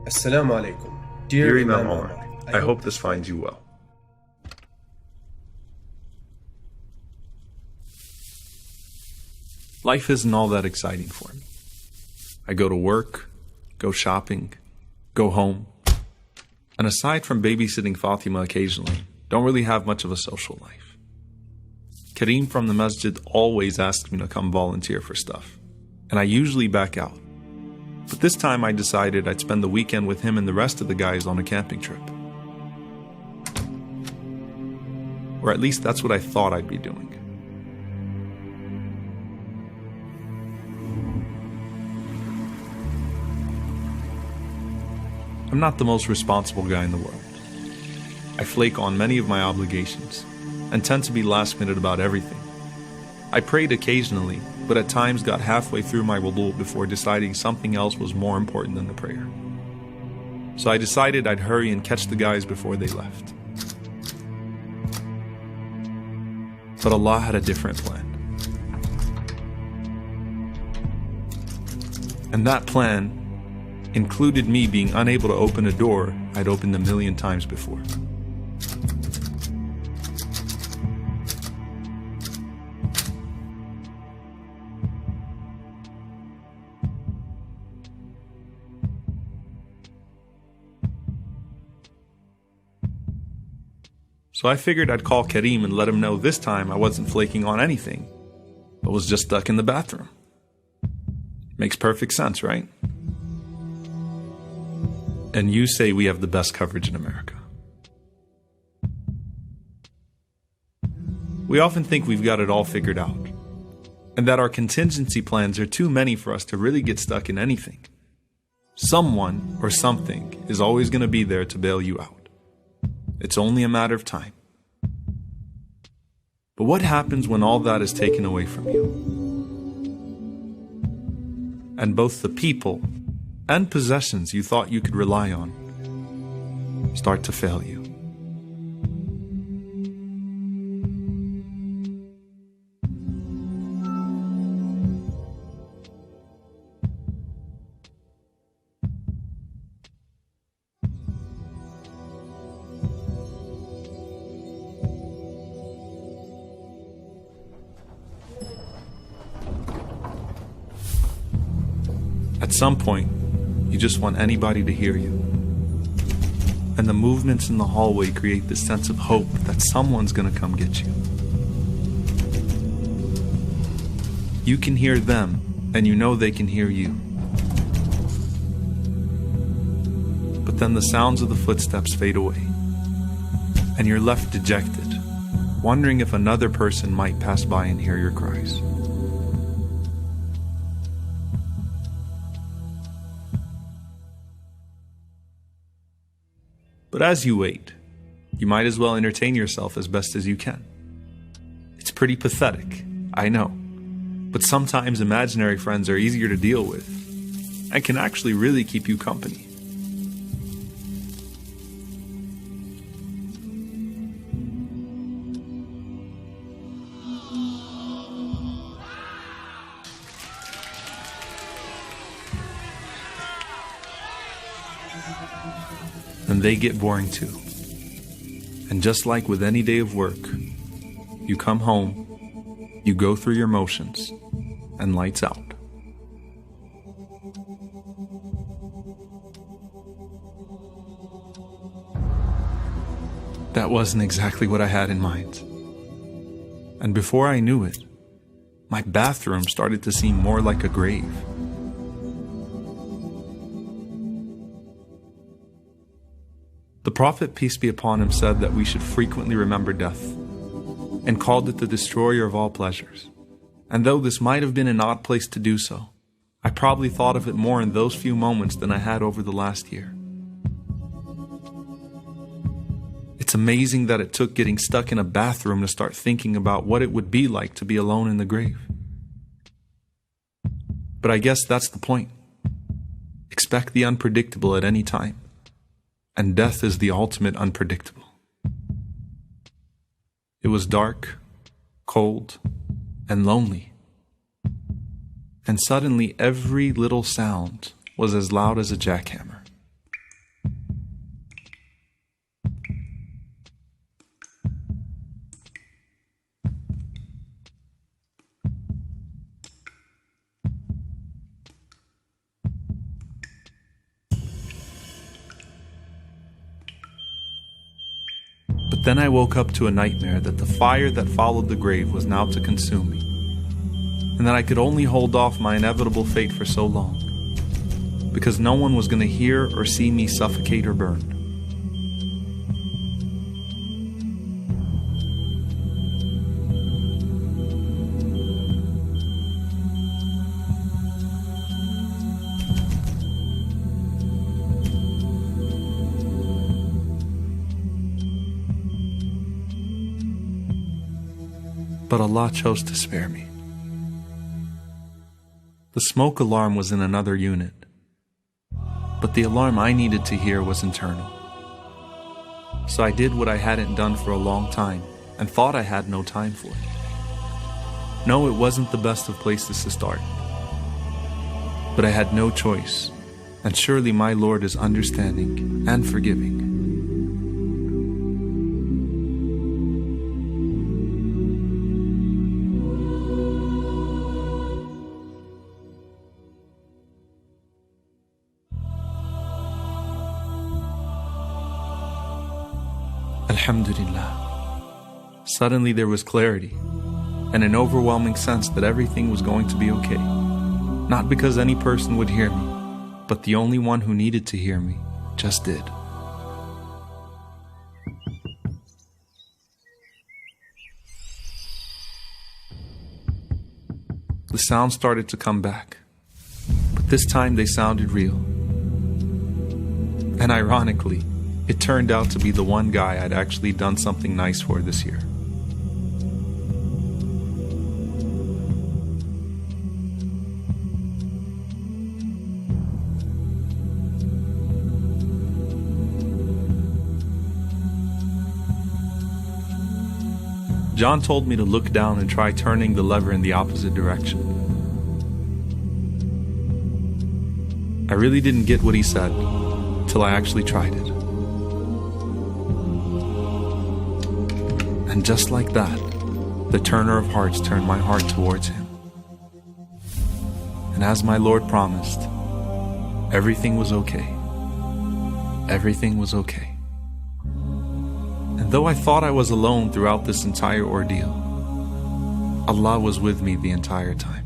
Assalamu alaikum. Dear Imam Omar, I hope this finds you well. Life isn't all that exciting for me. I go to work, go shopping, go home, and aside from babysitting Fatima occasionally, don't really have much of a social life. Kareem from the masjid always asks me to come volunteer for stuff, and I usually back out. But this time I decided I'd spend the weekend with him and the rest of the guys on a camping trip. Or at least that's what I thought I'd be doing. I'm not the most responsible guy in the world. I flake on many of my obligations and tend to be last minute about everything. I prayed occasionally, but at times got halfway through my wudu before deciding something else was more important than the prayer. So I decided I'd hurry and catch the guys before they left. But Allah had a different plan. And that plan included me being unable to open a door I'd opened a million times before. So I figured I'd call Kareem and let him know this time I wasn't flaking on anything, but was just stuck in the bathroom. Makes perfect sense, right? And you say we have the best coverage in America. We often think we've got it all figured out, and that our contingency plans are too many for us to really get stuck in anything. Someone or something is always going to be there to bail you out. It's only a matter of time. But what happens when all that is taken away from you? And both the people and possessions you thought you could rely on start to fail you. At some point, you just want anybody to hear you. And the movements in the hallway create this sense of hope that someone's gonna come get you. You can hear them, and you know they can hear you. But then the sounds of the footsteps fade away, and you're left dejected, wondering if another person might pass by and hear your cries. But as you wait, you might as well entertain yourself as best as you can. It's pretty pathetic, I know, but sometimes imaginary friends are easier to deal with and can actually really keep you company. And they get boring too. And just like with any day of work, you come home, you go through your motions, and lights out. That wasn't exactly what I had in mind. And before I knew it, my bathroom started to seem more like a grave. The Prophet, peace be upon him, said that we should frequently remember death, and called it the destroyer of all pleasures. And though this might have been an odd place to do so, I probably thought of it more in those few moments than I had over the last year. It's amazing that it took getting stuck in a bathroom to start thinking about what it would be like to be alone in the grave. But I guess that's the point. Expect the unpredictable at any time. And death is the ultimate unpredictable. It was dark, cold, and lonely. And suddenly every little sound was as loud as a jackhammer. But then I woke up to a nightmare that the fire that followed the grave was now to consume me, and that I could only hold off my inevitable fate for so long, because no one was going to hear or see me suffocate or burn. But Allah chose to spare me. The smoke alarm was in another unit, but the alarm I needed to hear was internal. So I did what I hadn't done for a long time and thought I had no time for. No, it wasn't the best of places to start, but I had no choice, and surely my Lord is understanding and forgiving. Alhamdulillah. Suddenly there was clarity and an overwhelming sense that everything was going to be okay. Not because any person would hear me, but the only one who needed to hear me just did. The sounds started to come back, but this time they sounded real. And ironically, it turned out to be the one guy I'd actually done something nice for this year. John told me to look down and try turning the lever in the opposite direction. I really didn't get what he said till I actually tried it. And just like that, the turner of hearts turned my heart towards him. And as my Lord promised, everything was okay. Everything was okay. And though I thought I was alone throughout this entire ordeal, Allah was with me the entire time.